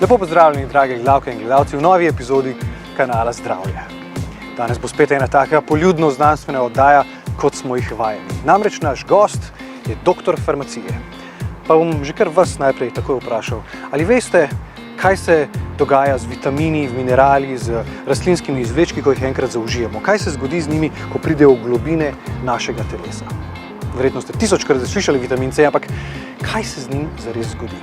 Lepo pozdravljeni, drage gledalke in gledalci, v novi epizodi kanala Zdravje. Danes bo spet ena taka poljudno znanstvena oddaja, kot smo jih vajeni. Namreč naš gost je doktor farmacije. Pa bom že kar vas najprej takoj vprašal, ali veste, kaj se dogaja z vitamini, z minerali, z rastlinskimi izvlečki, ko jih enkrat zaužijemo? Kaj se zgodi z njimi, ko pridejo v globine našega telesa? Verjetno ste tisočkrat slišali vitamin C, ampak kaj se z njim zares zgodi?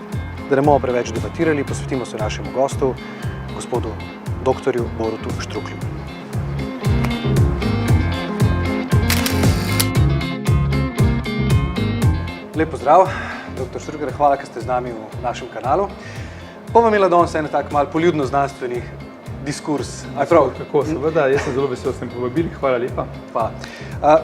Da ne bomo preveč debatirali, posvetimo se našemu gostu, gospodu doktorju Borutu Štruklju. Lep pozdrav, doktor Štruklj, hvala, ker ste z nami v našem kanalu. Bomo imeli danes en tak mal poljudno znanstveni diskurs. Tako, seveda, jaz sem zelo vesel, da ste me povabili, hvala lepa.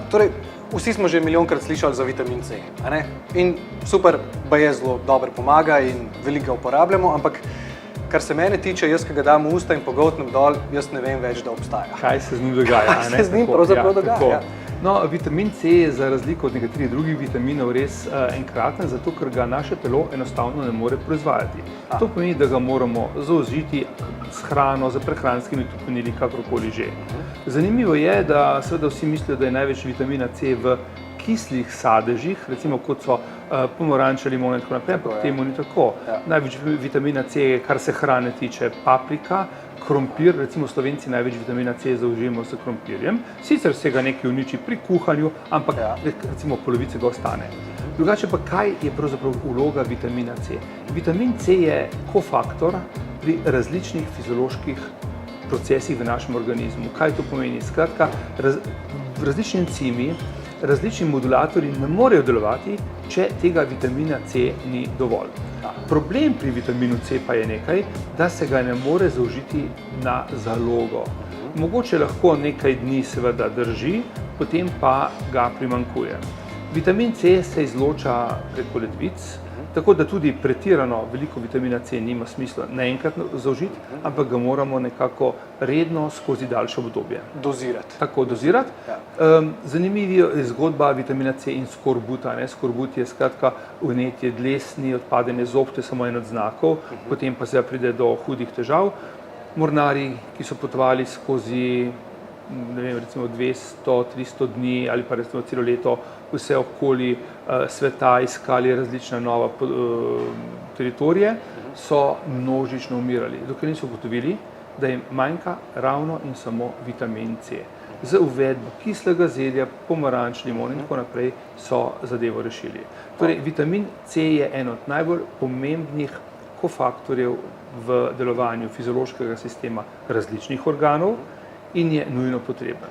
Torej, vsi smo že milijonkrat slišali za vitamin C, a ne? In super, je zelo dobro pomaga in veliko ga uporabljamo, ampak kar se mene tiče, jaz, ki ga dam v usta in pogoltnem dol, jaz ne vem več, da obstaja. Kaj se z njim dogaja? Kaj se z njim pravzaprav dogaja? No, vitamin C je za razliko od nekaterih drugih vitaminov res enkraten, zato ker ga naše telo enostavno ne more proizvajati. To pomeni, da ga moramo zaužiti s hrano, z prehranskimi topnili, kakorkoli že. Zanimivo je, da seveda vsi mislijo, da je največ vitamina C v kislih sadežih, recimo kot so pomaranče, limone in tako naprej, ampak temu ni tako. Največ vitamina C, kar se hrane tiče, paprika, krompir, recimo Slovenci največ vitamina C zaužijemo s krompirjem, sicer se ga nekaj uniči pri kuhanju, ampak recimo polovice ga ostane. Drugače pa kaj je pravzaprav vloga vitamina C? Vitamin C je kofaktor pri različnih fizioloških procesih v našem organizmu. Kaj to pomeni? Skratka, različni encimi, različni modulatorji ne morejo delovati, če tega vitamina C ni dovolj. Problem pri vitaminu C pa je nekaj, da se ga ne more zaužiti na zalogo. Mogoče lahko nekaj dni seveda drži, potem pa ga primanjkuje. Vitamin C se izloča preko ledvic, tako da tudi pretirano veliko vitamina C nima smisla naenkrat zaužiti, ampak ga moramo nekako redno skozi daljše obdobje. Dozirati. Tako, dozirati. Zanimiva je zgodba vitamina C in skorbuta. Skorbut je skratka vnetje dlesni, odpadanje zob, to je samo en od znakov, potem pa se pride do hudih težav. Mornarji, ki so potovali skozi recimo 200-300 dni ali pa recimo celo leto vse okoli sveta iskali različna nova teritorije, so množično umirali, dokler niso ugotovili, da jim manjka ravno in samo vitamin C. Z uvedbo kislega zelja, pomaranč, limon in tako naprej so zadevo rešili. Torej, vitamin C je en od najbolj pomembnih kofaktorjev v delovanju fiziološkega sistema različnih organov in je nujno potreben.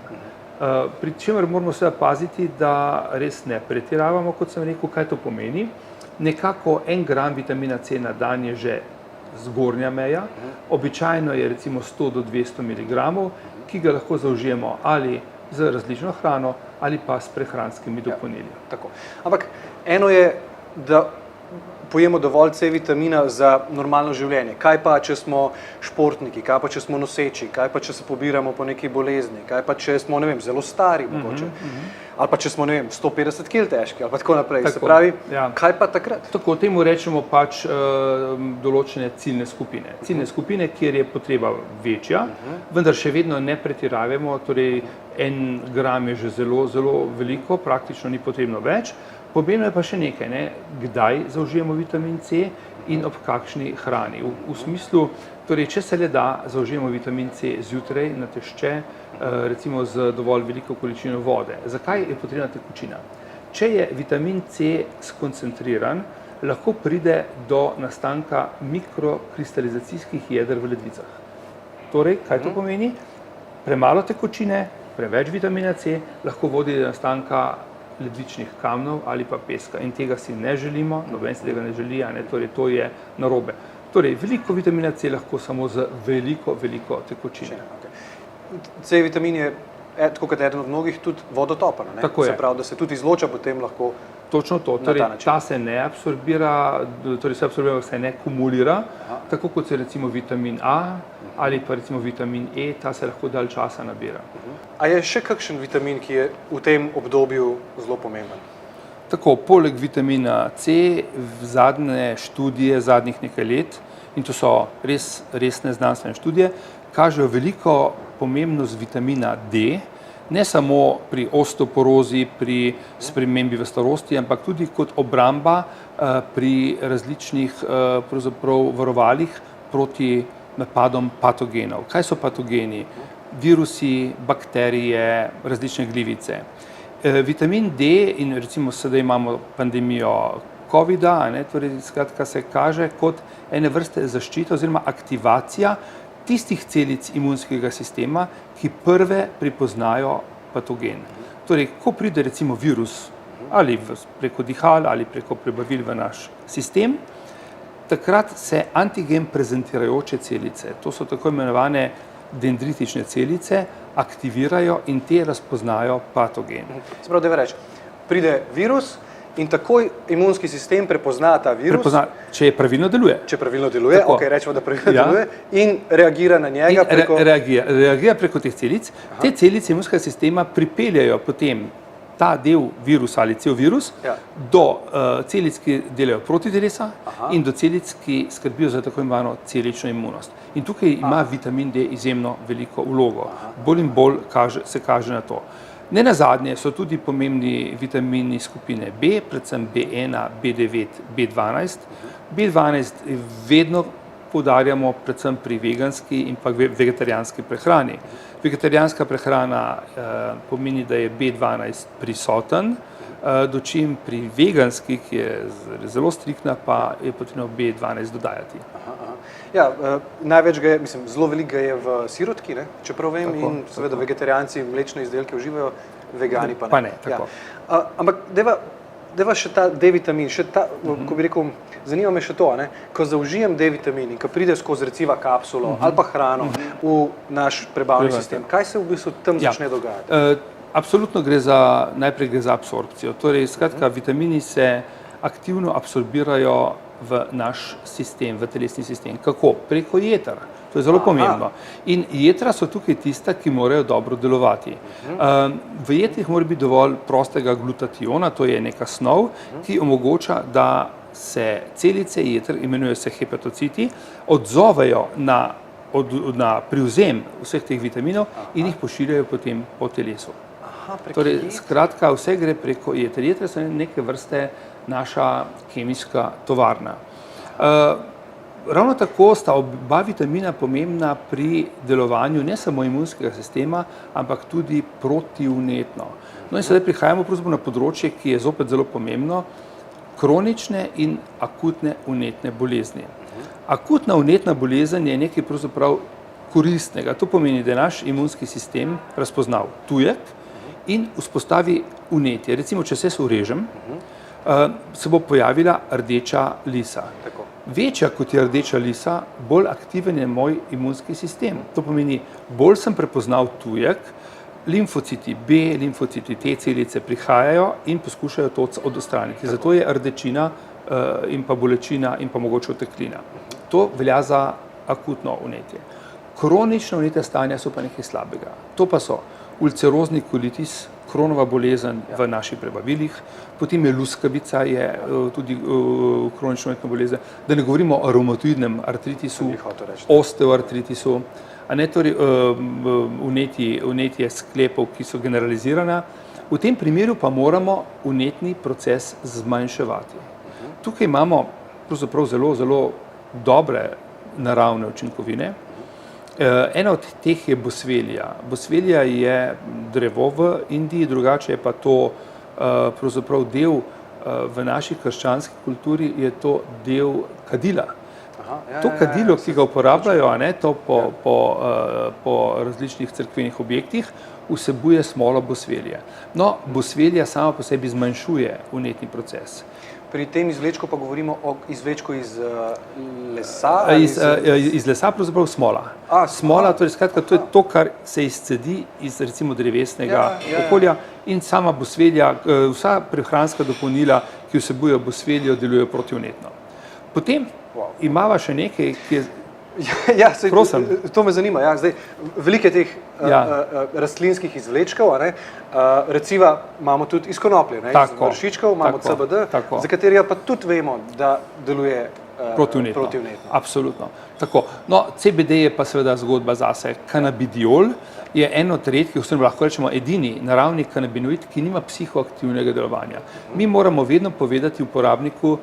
Pri čemer moramo seveda paziti, da res ne pretiravamo, kot sem rekel, kaj to pomeni. Nekako 1 gram vitamina C na dan je že zgornja meja, običajno je recimo 100 do 200 mg, ki ga lahko zaužijemo ali z različno hrano ali pa s prehranskimi dopolnili. Tako. Ampak eno je, da pojemo dovolj C vitamina za normalno življenje. Kaj pa, če smo športniki, kaj pa, če smo noseči, kaj pa, če se pobiramo po neki bolezni, kaj pa, če smo, ne vem, zelo stari mogoče, ali pa, če smo, ne vem, 150 kg težki, ali pa tako naprej. Se pravi, kaj pa takrat? Tako, temu rečemo pač določene ciljne skupine. Ciljne skupine, kjer je potreba večja, vendar še vedno ne pretiravamo, torej 1 gram je že zelo, zelo veliko, praktično ni potrebno več. Pomembno je pa še nekaj, kdaj zaužijemo vitamin C in ob kakšni hrani. V smislu, torej, če se le da, zaužijemo vitamin C zjutraj na tešče, recimo z dovolj veliko količino vode. Zakaj je potrebna tekočina? Če je vitamin C skoncentriran, lahko pride do nastanka mikrokristalizacijskih jeder v ledvicah. Torej, kaj to pomeni? Premalo tekočine, preveč vitamina C lahko vodi do nastanka ledvičnih kamnov ali pa peska in tega si ne želimo, noben si tega ne želi, torej to je narobe. Torej, veliko vitamina C lahko samo z veliko tekočine. C vitamin je, tako kot eden od mnogih, tudi vodotopen, Tako je. Se pravi, da se tudi izloča potem lahko. Točno to, torej ta se ne absorbira, torej se absorbira, se ne kumulira, tako kot se recimo vitamin A ali pa recimo vitamin E, ta se lahko dalj časa nabira. A je še kakšen vitamin, ki je v tem obdobju zelo pomemben? Tako, poleg vitamina C, zadnje študije zadnjih nekaj let in to so resne znanstvene študije, kažejo veliko pomembnost vitamina D, ne samo pri osteoporozi, pri spremembi v starosti, ampak tudi kot obramba pri različnih pravzaprav varovalih proti napadom patogenov. Kaj so patogeni? Virusi, bakterije, različne glivice. Vitamin D, in recimo sedaj imamo pandemijo COVID-a, torej skratka se kaže kot ene vrste zaščita oziroma aktivacija tistih celic imunskega sistema, ki prve pripoznajo patogen. Torej, ko pride recimo virus ali preko dihal ali preko prebavil v naš sistem, takrat se antigen prezentirajoče celice, to so tako imenovane dendritične celice, aktivirajo in te razpoznajo patogen. Se pravi, da reč, pride virus in takoj imunski sistem prepozna ta virus. Če pravilno deluje. Če pravilno deluje, Tako. ok, rečemo, da pravilno deluje, in reagira na njega preko... Reagira preko teh celic. Te celice imunskega sistema pripeljajo potem ta del virusa ali cel virus do celic, ki delajo proti telesa in do celic, ki skrbijo za tako imenovano celično imunost. In tukaj ima vitamin D izjemno veliko vlogo. Bolj in bolj se kaže na to. Ne nazadnje so tudi pomembni vitamini skupine B, predvsem B1, B9, B12. B12 vedno poudarjamo predvsem pri veganski in pa vegetarijanski prehrani. Vegetarijanska prehrana pomeni, da je B12 prisoten, dočim pri veganski, ki je zelo striktna, pa je potrebno B12 dodajati. Ja, največ ga je, mislim, zelo veliko ga je v sirotki, čeprav vem, in seveda vegetarijanci mlečne izdelke uživajo, vegani pa ne. Pa ne, tako. Ampak deva še ta D-vitamin, še ta, ko bi rekel, zanima me še to, ko zaužijem D-vitamin in ko pride skozi reciva kapsulo ali pa hrano v naš prebavni sistem, kaj se v bistvu tam začne dogajati? Absolutno najprej gre za absorpcijo. Torej, skratka, vitamini se aktivno absorbirajo v naš sistem, v telesni sistem. Kako? Preko jeter. To je zelo pomembno. In jetra so tukaj tista, ki morajo dobro delovati. V jetrih mora biti dovolj prostega glutationa, to je neka snov, ki omogoča, da se celice jeter, imenujejo se hepatociti, odzovejo na privzem vseh teh vitaminov in jih pošiljajo potem po telesu. Torej, skratka, vse gre preko jeter. Jetre so neke vrste naša kemijska tovarna. Ravno tako sta oba vitamina pomembna pri delovanju ne samo imunskega sistema, ampak tudi protivnetno. No in sedaj prihajamo na področje, ki je zopet zelo pomembno, kronične in akutne vnetne bolezni. Akutna vnetna bolezen je nekaj pravzaprav koristnega. To pomeni, da je naš imunski sistem razpoznal tujek in vzpostavi vnetje. Recimo, če se urežem, se bo pojavila rdeča lisa. Večja kot je rdeča lisa, bolj aktiven je moj imunski sistem. To pomeni, bolj sem prepoznal tujek, limfociti B, limfociti T celice prihajajo in poskušajo to odstraniti. Zato je rdečina in pa bolečina in pa mogoče oteklina. To velja za akutno vnetje. Kronična vnetja stanja so pa nekaj slabega. To pa so ulcerozni kolitis, kronova bolezen v naših prebavilih, potem je luskavica, je tudi kronična vnetna bolezen, da ne govorimo o revmatoidnem artritisu, osteoartritisu, torej vnetje sklepov, ki so generalizirana. V tem primeru pa moramo vnetni proces zmanjševati. Tukaj imamo pravzaprav zelo, zelo dobre naravne učinkovine. Ena od teh je bosvelija. Bosvelija je drevo v Indiji, drugače je pa to pravzaprav del v naši krščanski kulturi, je to del kadila. To kadilo, ki ga uporabljajo, to po različnih cerkvenih objektih, vsebuje smolo bosvelije. No, bosvelija sama po sebi zmanjšuje vnetni proces. Pri tem izvlečku pa govorimo o izvlečku iz lesa? Iz lesa pravzaprav smola. Smola, torej skratka, to je to, kar se izcedi iz recimo drevesnega okolja in sama bosvelja, vsa prehranska dopolnila, ki vsebujejo bosveljo, delujejo protivnetno. Potem imava še nekaj, ki je... Prosim. To me zanima. Zdaj, veliko je teh rastlinskih izvlečkov, reciva imamo tudi iz konoplje, iz vršičkov, imamo CBD, za katerega pa tudi vemo, da deluje protivnetno. Absolutno. Tako. No, CBD je pa seveda zgodba zase. Kanabidiol je en od redkih, oziroma lahko rečemo edini naravni kanabinoid, ki nima psihoaktivnega delovanja. Mi moramo vedno povedati uporabniku,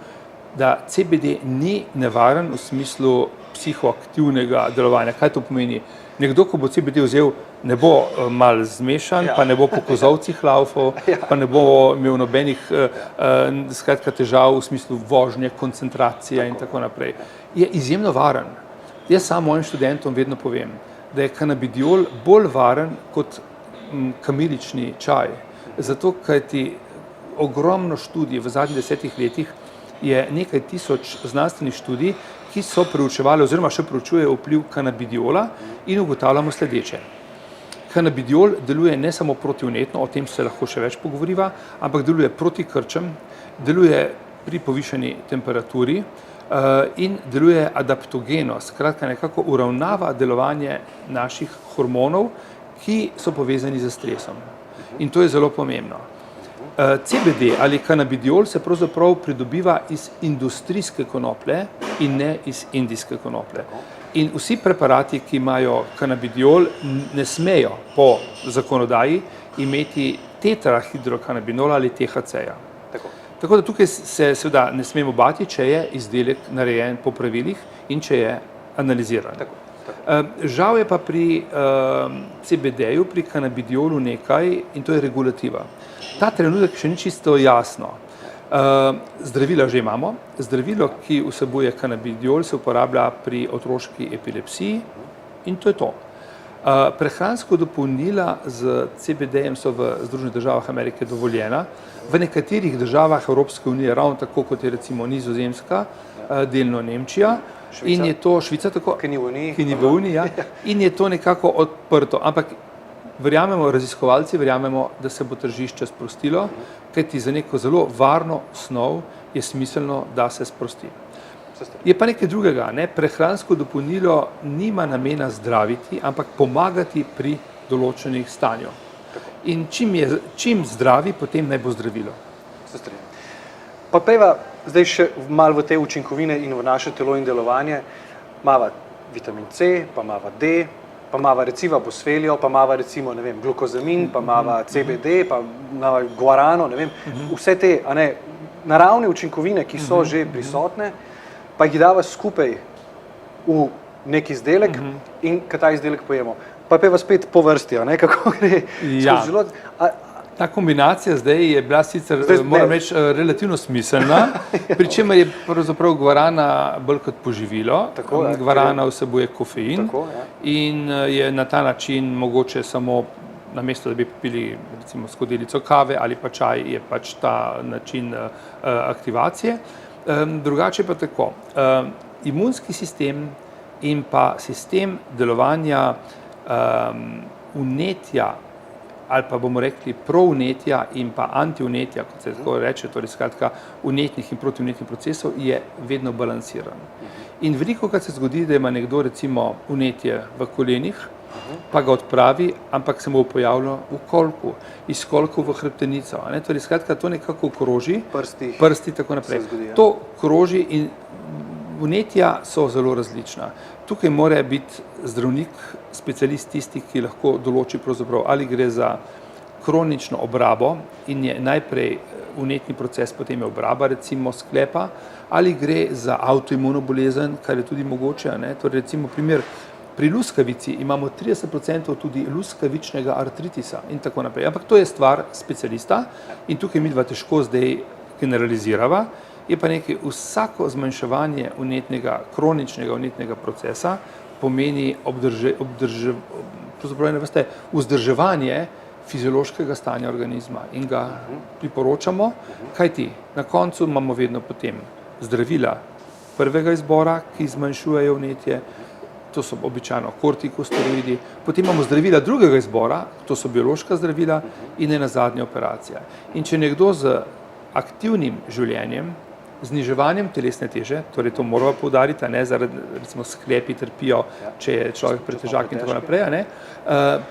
da CBD ni nevaren v smislu psihoaktivnega delovanja. Kaj to pomeni? Nekdo, ko bo CBD vzel, ne bo mal zmešan, pa ne bo po kozovcih laufal, pa ne bo imel nobenih skratka težav v smislu vožnje, koncentracije in tako naprej. Je izjemno varen. Jaz sam mojim študentom vedno povem, da je kanabidiol bolj varen kot kamilični čaj. Zato, kajti ogromno študij v zadnjih 10 letih je nekaj tisoč znanstvenih študij, ki so preučevali oziroma še preučujejo vpliv kanabidiola in ugotavljamo sledeče. Kanabidiol deluje ne samo protivnetno, o tem se lahko še več pogovoriva, ampak deluje proti krčem, deluje pri povišani temperaturi in deluje adaptogeno, skratka nekako uravnava delovanje naših hormonov, ki so povezani z stresom. In to je zelo pomembno. CBD ali kanabidiol se pravzaprav pridobiva iz industrijske konoplje in ne iz indijske konoplje. In vsi preparati, ki imajo kanabidiol, ne smejo po zakonodaji imeti tetrahidrokanabinola ali THC-ja. Tako da tukaj se seveda ne smemo bati, če je izdelek narejen po pravilih in če je analiziran. Žal je pa pri CBD-ju, pri kanabidiolu nekaj in to je regulativa. Ta trenutek še ni čisto jasno. Zdravila že imamo. Zdravilo, ki vsebuje kanabidiol, se uporablja pri otroški epilepsiji in to je to. Prehransko dopolnila z CBD-jem so v Združenih državah Amerike dovoljena. V nekaterih državah Evropske unije, ravno tako kot je recimo Nizozemska, delno Nemčija, in je to Švica, tako, ki ni v Uniji, ja, in je to nekako odprto. Ampak verjamemo, raziskovalci verjamemo, da se bo tržišče sprostilo, kajti za neko zelo varno snov je smiselno, da se sprosti. Je pa nekaj drugega, ne? Prehransko dopolnilo nima namena zdraviti, ampak pomagati pri določenih stanju. In čim zdravi, potem naj bo zdravilo. Pa pejva zdaj še malo v te učinkovine in v naše telo in delovanje. Mava vitamin C, pa mava D, pa mava reciva bosvelijo, pa mava recimo, ne vem, glukozamin, pa mava CBD, pa mava guarano, ne vem, vse te naravne učinkovine, ki so že prisotne, pa jih dava skupaj v nek izdelek in kad ta izdelek pojemo. Pa peva spet po vrsti, kako gre skozi želodec. Ta kombinacija zdaj je bila sicer, moram reči, relativno smiselna, pri čemer je pravzaprav guarana bolj kot poživilo. Guarana vsebuje kofein in je na ta način mogoče samo, namesto da bi pili recimo skodelico kave ali pa čaj, je pač ta način aktivacije. Drugače pa tako, imunski sistem in pa sistem delovanja vnetja ali pa bomo rekli provnetja in pa antivnetja, kot se tako reče, torej skratka vnetnih in protivnetnih procesov, je vedno balansiran. In velikokrat se zgodi, da ima nekdo recimo vnetje v kolenih, pa ga odpravi, ampak se mu pojavlja v kolku, iz kolkov v hrbtenico. Torej skratka to nekako kroži, prsti tako naprej. To kroži in vnetja so zelo različna. Tukaj mora biti zdravnik, specialist tisti, ki lahko določi pravzaprav, ali gre za kronično obrabo in je najprej vnetni proces, potem je obraba recimo sklepa, ali gre za avtoimuno bolezen, kar je tudi mogoče. Torej recimo primer, pri luskavici imamo 30% tudi luskavičnega artritisa in tako naprej. Ampak to je stvar specialista in tukaj midva težko zdaj generalizirava. Je pa nekaj, vsako zmanjševanje kroničnega vnetnega procesa pomeni vzdrževanje fiziološkega stanja organizma in ga priporočamo, kajti na koncu imamo vedno potem zdravila prvega izbora, ki zmanjšujejo vnetje, to so običajno kortikosteroidi, potem imamo zdravila drugega izbora, to so biološka zdravila in nenazadnje operacija. In če nekdo z aktivnim življenjem, zniževanjem telesne teže, torej to moramo poudariti, zaradi recimo sklepi trpijo, če je človek pretežak in tako naprej,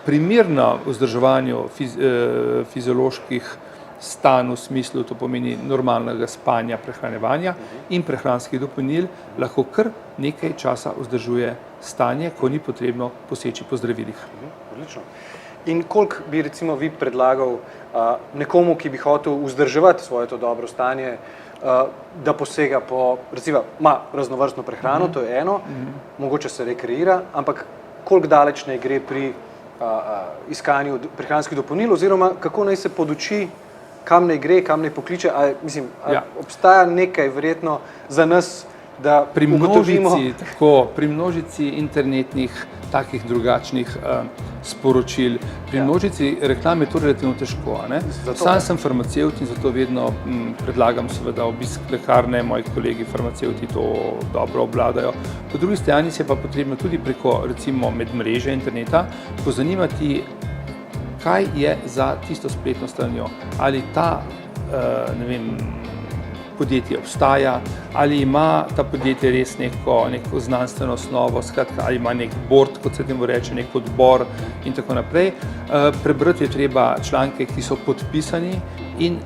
primerno vzdrževanju fizioloških stan v smislu, to pomeni normalnega spanja, prehranjevanja in prehranskih dopolnil, lahko kar nekaj časa vzdržuje stanje, ko ni potrebno poseči po zdravilih. Odlično. In koliko bi recimo vi predlagal nekomu, ki bi hotel vzdrževati svoje to dobro stanje, da posega po, recimo, ima raznovrstno prehrano, to je eno, mogoče se rekreira, ampak koliko daleč naj gre pri iskanju prehranskih dopolnil, oziroma kako naj se poduči, kam naj gre, kam naj pokliče, obstaja nekaj verjetno za nas, da ugotovimo. Pri množici internetnih, takih drugačnih sporočil, pri množici reklam je to relativno težko. Sam sem farmacevt in zato vedno predlagam seveda obisk lekarne, moji kolegi farmacevti to dobro obvladajo. Po drugi strani se je pa potrebno tudi preko recimo medmreže interneta pozanimati, kaj je za tisto spletno stranjo. Ali ta, podjetje obstaja, ali ima ta podjetje res neko znanstveno osnovo, skratka, ali ima nek board, kot se temu reče, nek odbor in tako naprej. Prebrati je treba članke, ki so podpisani, in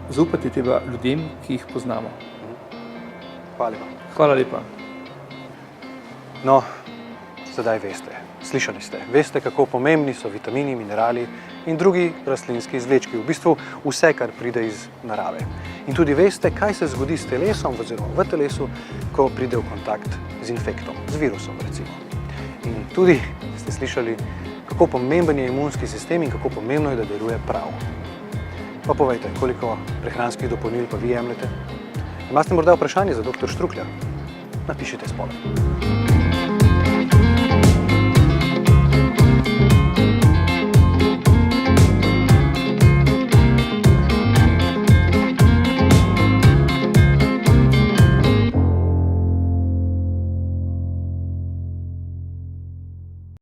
zaupati je treba ljudem, ki jih poznamo. Hvala lepa. Hvala lepa. No, sedaj veste, slišali ste, veste, kako pomembni so vitamini, minerali in drugi rastlinski izvlečki, v bistvu vse, kar pride iz narave. In tudi veste, kaj se zgodi s telesom oziroma v telesu, ko pride v kontakt z infektom, z virusom recimo. In tudi ste slišali, kako pomemben je imunski sistem in kako pomembno je, da deluje prav. Pa povejte, koliko prehranskih dopolnil pa vi jemljete? Imate morda vprašanje za dr. Štruklja? Napišite spodaj.